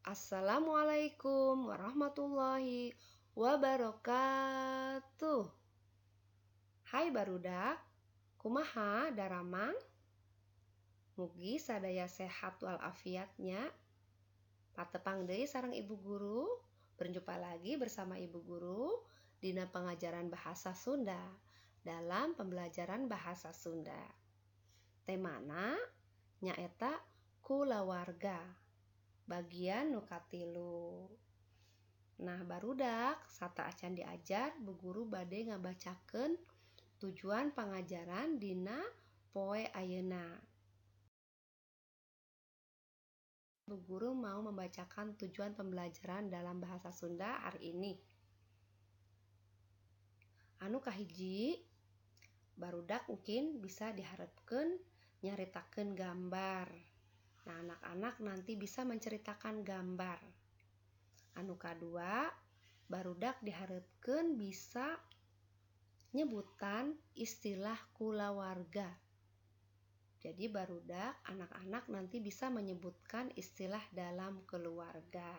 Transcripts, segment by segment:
Assalamualaikum warahmatullahi wabarakatuh. Hai barudak, kumaha daramang? Mugi sadaya sehat walafiatnya. Patepang deui sareng Ibu Guru. Berjumpa lagi bersama Ibu Guru dina pengajaran bahasa Sunda dalam pembelajaran bahasa Sunda. Temana nyaeta kulawarga. Bagian nu katilu. Nah, barudak sata acan diajar Bu Guru bade ngabacakeun tujuan pangajaran dina poe ayeuna. Bu Guru mau membacakan tujuan pembelajaran dalam bahasa Sunda hari ini. Anu kahiji, barudak mungkin bisa diharapkeun nyaritakeun gambar. Nah, anak-anak nanti bisa menceritakan gambar. Anu kadua, barudak diharapkeun bisa nyebutan istilah kulawarga. Jadi barudak anak-anak nanti bisa menyebutkan istilah dalam keluarga.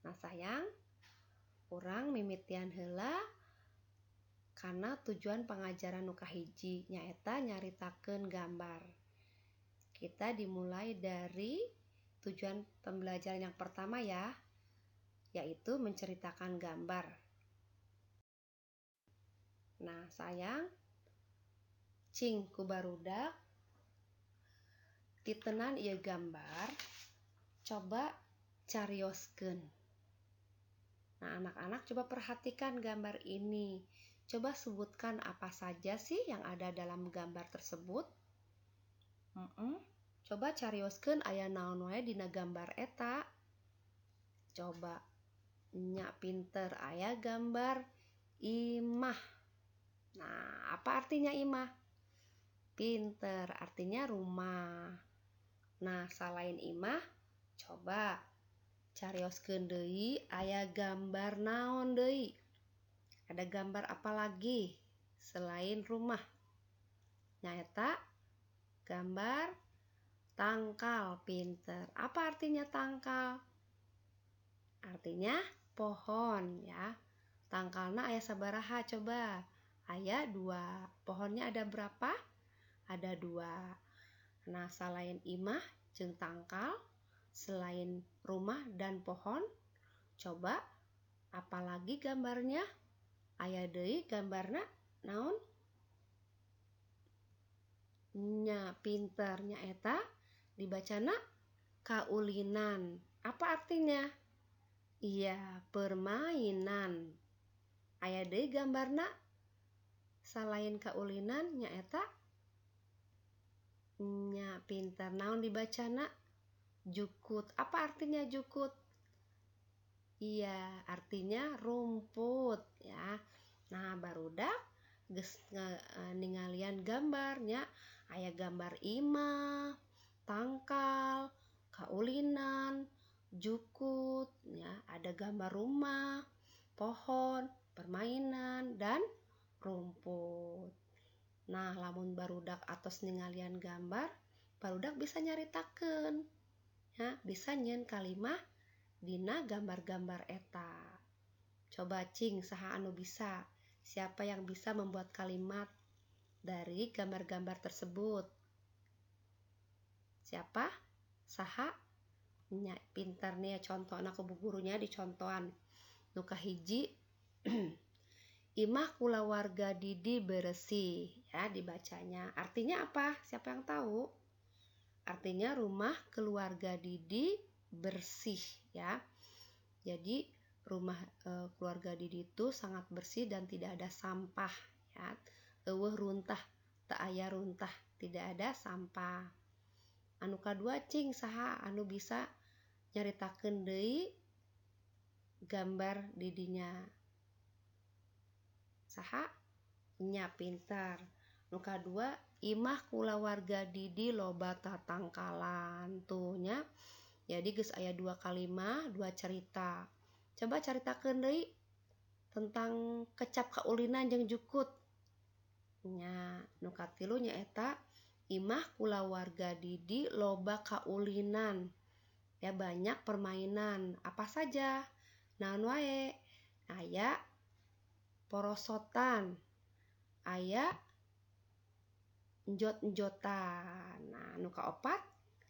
Nah sayang, urang mimitian heula karena tujuan pengajaran nu kahiji nyaeta nyaritakeun gambar. Kita dimulai dari tujuan pembelajaran yang pertama ya, yaitu menceritakan gambar. Nah sayang, cing ku barudak titenan ieu gambar coba carioskeun. Nah anak-anak coba perhatikan gambar ini. Coba sebutkan apa saja sih yang ada dalam gambar tersebut. Coba carioskeun aya naon wae dina gambar eta. Coba nya pinter aya gambar imah. Nah, apa artinya imah? Pinter, artinya rumah. Nah, selain imah, coba carioskeun deui aya gambar naon deui? Ada gambar apa lagi selain rumah? Nyaeta gambar tangkal, pinter. Apa artinya tangkal? Artinya pohon ya. Tangkalna aya sabaraha coba? Aya 2. Pohonnya ada berapa? Ada 2. Nah, selain imah jeung tangkal, selain rumah dan pohon, coba apalagi gambarnya? Aya deui gambarna naon? Nya pinter nyaeta dibacana kaulinan. Apa artinya? Iya, permainan. Aya deui gambarna selain kaulinan nyaeta nya pinter naon dibacana? Jukut. Apa artinya jukut? Iya, artinya rumput ya. Nah, barudak geus ningalian gambarnya aya gambar imah, tangkal, kaulinan, jukut ya, ada gambar rumah, pohon, permainan dan rumput. Nah, lamun barudak atos ningalian gambar, barudak bisa nyaritakeun ya, bisa nyieun kalimah dina gambar-gambar eta. Coba cing saha anu bisa? Siapa yang bisa membuat kalimat dari gambar-gambar tersebut? Siapa? Saha? Nya pintar nih ya, contohna ku Bu Gurunya dicontohan. Nu kahiji imah kulawarga Didi bersih ya dibacanya. Artinya apa? Siapa yang tahu? Artinya rumah keluarga Didi bersih ya. Jadi rumah keluarga Didi itu sangat bersih dan tidak ada sampah ya. Eueuh runtah, teu aya runtah, tidak ada sampah. Anu kadua cing saha anu bisa nyaritakeun deui gambar didinya? Saha? Nya pintar. Nu kadua imah kulawarga Didi loba tatangkalan. Tuh nya. Jadi geus aya 2 kalimah, 2 cerita. Coba caritakeun deui tentang kecap kaulinan jeung jukut. Nya, nu katilu nyaeta imah kulawarga Didi loba kaulinan. ya banyak permainan. Apa saja? Naon wae? Aya porosotan, aya enjot-enjotan. Nah, nu kaopat,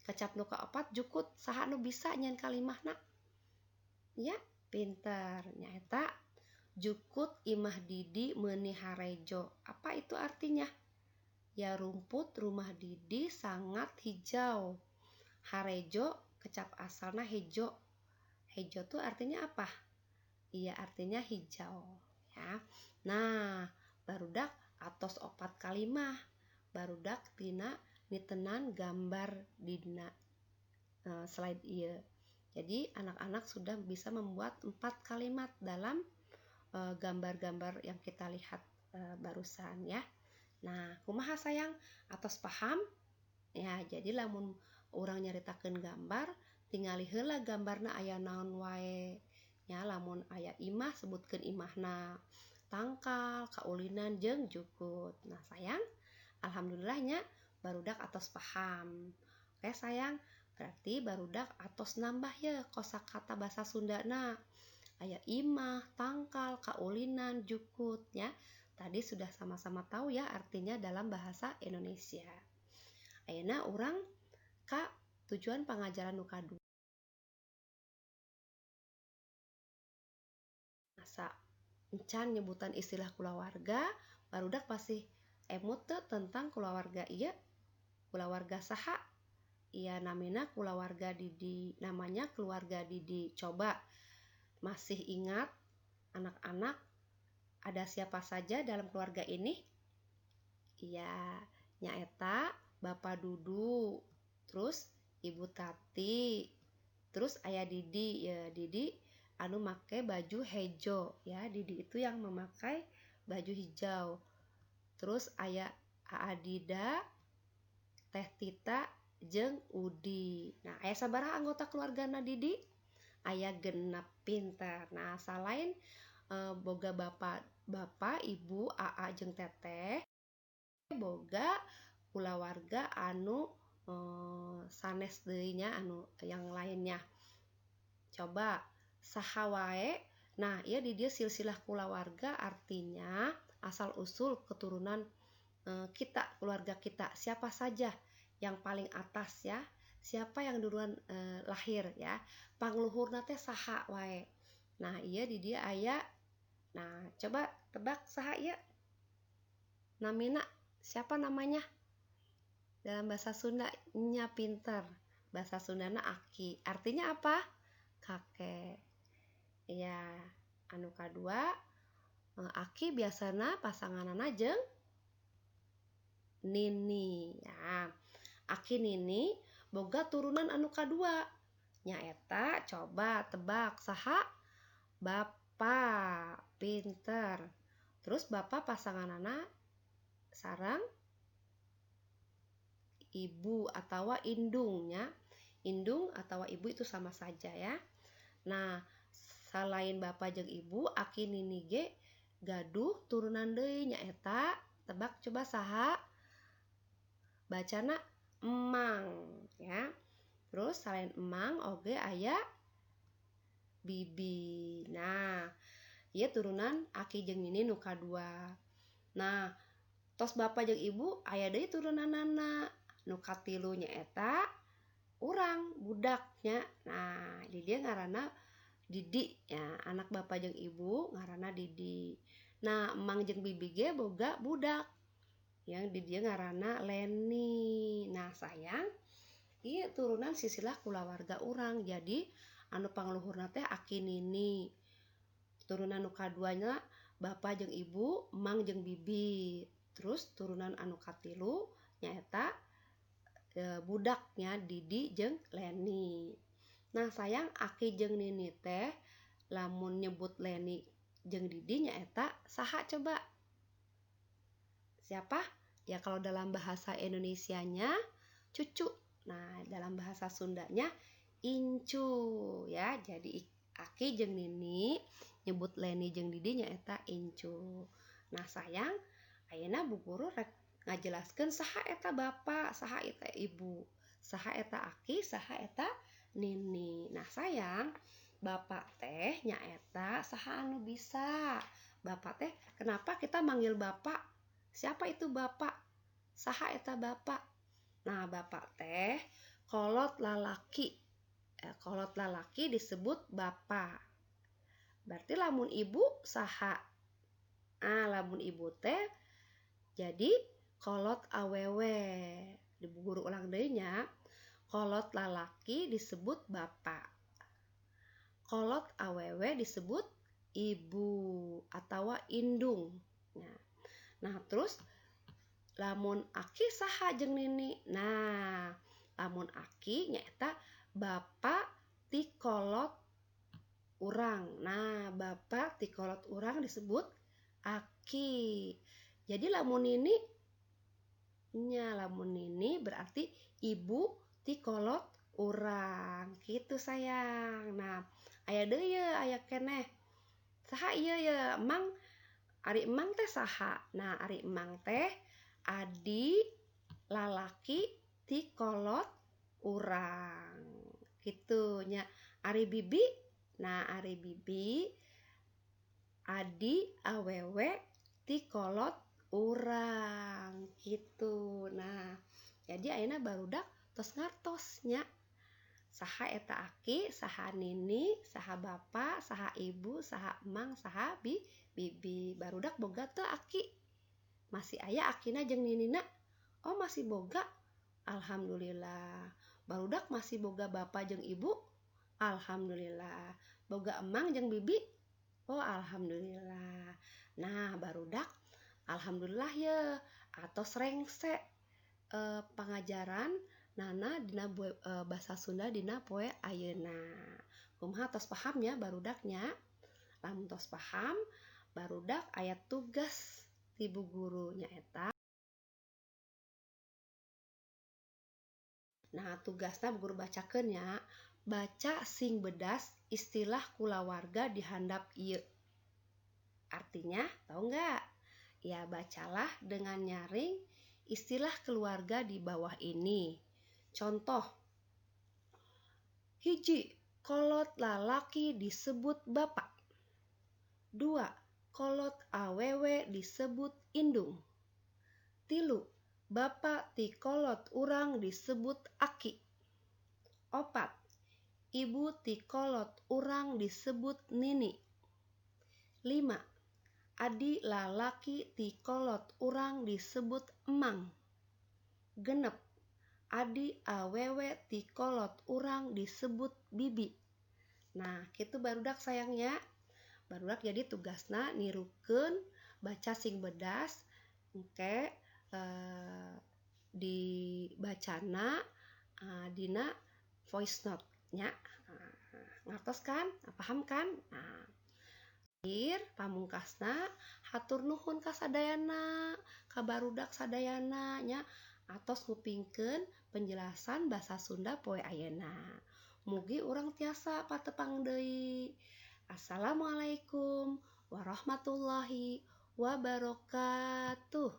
kecap nu kaopat jukut saha nu bisa nyen kalimahna. Ya, pinter. Nyaeta jukut imah Didi meuni harejo. Apa itu artinya? Ya rumput rumah Didi sangat hijau. Harejo kecap asalna hejo. Hejo tuh artinya apa? Iya artinya hijau. Ya. Nah, barudak atos opat kalimah. Barudak tina nitenan gambar dina slide ieu. Jadi anak-anak sudah bisa membuat 4 kalimat dalam gambar-gambar yang kita lihat barusan ya. Nah, kumaha sayang? Atos paham? Ya, jadi lamun urang nyaritakeun gambar, tingali heula gambarna aya naon wae. Ya, lamun aya imah sebutkeun imahna. Tangkal, kaulinan jeung jukut. Nah, sayang, alhamdulillahnya barudak atos paham. Oke, sayang, berarti barudak atos nambah ya kosakata basa Sundana. Aya imah, tangkal, kaulinan, jukut ya. Tadi sudah sama-sama tahu ya artinya dalam bahasa Indonesia. Ayeuna urang ka tujuan pengajaran nu kadua. Masa encan nyebutan istilah kulawarga, barudak pasti emut teu tentang kulawarga ieu. Kulawarga saha? Iya namina kulawarga Didi, namanya keluarga Didi. Coba masih ingat anak-anak ada siapa saja dalam keluarga ini? Iya, nyaeta Bapak Dudu, terus Ibu Tati, terus ayah Didi. Ya, Didi anu make baju hejo ya. Didi itu yang memakai baju hijau. Terus ayah Aadida, Teh Tita, jeung Udi. Nah, aya sabaraha anggota keluargana Didi? Aya genep, pinter. Nah, selain boga bapak, ibu, aa jeung teteh, boga kulawarga anu sanes deui nya anu yang lainnya. Coba saha wae. Nah, ieu di dieu silsilah kulawarga artinya asal usul keturunan kita, keluarga kita. Siapa saja yang paling atas ya? Siapa yang duluan lahir ya? Pangluhurna teh saha wae. Nah, ieu di dia aya. Nah, coba tebak saha ieu? Namina siapa namanya? Dalam bahasa Sunda nya pinter. Bahasa Sundana Aki. Artinya apa? Kakek. Ya, anu kadua Aki biasana pasanganana jeung Nini. Ya. Aki Nini boga turunan anu kadua. Nyaeta coba tebak saha? Bapak. Pinter. Terus bapak pasanganana sarang ibu atau indungnya. Indung atau ibu itu sama saja ya. Nah, selain bapak jeung ibu, Aki Nini ge gaduh turunan deui nyaeta tebak coba saha? Bacana emang ya. Terus selain emang oge aya bibi. Nah, ieu turunan Aki jeung Nini nu kadua. Nah, tos bapak jeung ibu aya deui turunanana. Nu katilu nyaeta urang budaknya. Nah, di dia ngaranna Didi ya, anak bapak jeung ibu ngaranna Didi. Nah, emang jeung bibi ge boga budak yang di dia ngaranna Leni. Nah, sayang, ieu turunan silsilah kulawarga urang. Jadi anu pangluhurna teh Aki Nini. Turunan nu kaduanya bapak jeung ibu, emang jeung bibi. Terus turunan anu katilu nyaeta budaknya Didi jeung Leni. Nah, sayang Aki jeung Nini teh lamun nyebut Leni jeung Didi nyaeta saha coba? Siapa? Ya kalau dalam bahasa Indonesianya cucu. Nah, dalam bahasa Sundanya incu ya. Jadi Aki jeung Nini nyebut Leni jeung Didi nyaeta incu. Nah, sayang ayeuna Bu Guru rek ngajelaskeun saha eta bapak, saha eta ibu, saha eta Aki, saha eta nini. Nah sayang, bapak teh nyaeta saha anu bisa. Bapak teh kenapa kita manggil bapak? Siapa itu bapak? Saha eta bapak? Nah bapak teh kolot lalaki. Kolot lalaki disebut bapak. Berarti lamun ibu saha? Lamun ibu teh jadi kolot awewe. Di guru ulang deui nya. Kolot lalaki disebut bapak. Kolot awewe disebut ibu atau indung. Nah, terus lamun aki saha jeung nini. Nah, lamun aki nyaeta bapak ti kolot urang. Nah, bapak ti kolot urang disebut aki. Jadi lamun nini berarti ibu ti kolot urang. Gitu sayang. Nah, aya deui aya keneh. Saha ieu ye? Emang ari emang teh saha? Nah, ari emang teh adi lalaki ti kolot urang. Gitu nya. Ari bibi, nah ari bibi adi awewe ti kolot urang. Gitu. Nah, jadi ayeuna barudak tos ngartos nya. Saha eta aki, saha nini, saha bapak, saha ibu, saha emang, saha bibi. Barudak boga teu aki? Masih aya akina jeung ninina? Oh, masih boga. Alhamdulillah. Barudak masih boga bapak jeung ibu? Alhamdulillah. Boga emang jeung bibi? Oh, alhamdulillah. Nah, barudak alhamdulillah ye atos rengse pangajaran Nana dina bahasa Sunda dina poe ayeuna. Kumaha tos paham ya barudaknya? Lamun tos paham, barudak aya tugas ti bu guru nyaeta. Nah, tugasna bu guru bacakeun nya. Baca sing bedas istilah kulawarga di handap ieu. Artinya, tahu nggak? Ya, bacalah dengan nyaring istilah keluarga di bawah ini. Contoh, hiji, kolot lalaki disebut bapak. 2, kolot awewe disebut indung. 3, bapak ti kolot urang disebut aki. 4, ibu ti kolot urang disebut nini. 5, adi lalaki ti kolot urang disebut emang. 6, adi awewe ti kolot urang disebut bibi. Nah, kitu barudak sayangnya. Barudak jadi tugasna nirukeun baca sing bedas engke dibacana dina voice note nya. Ngartos kan? Paham kan? Nah, pamungkasna hatur nuhun ka sadayana, ka barudak sadayana nya atos ngupingkeun penjelasan basa Sunda poe ayeuna. Mugi urang tiasa patepang deui. Assalamualaikum warahmatullahi wabarakatuh.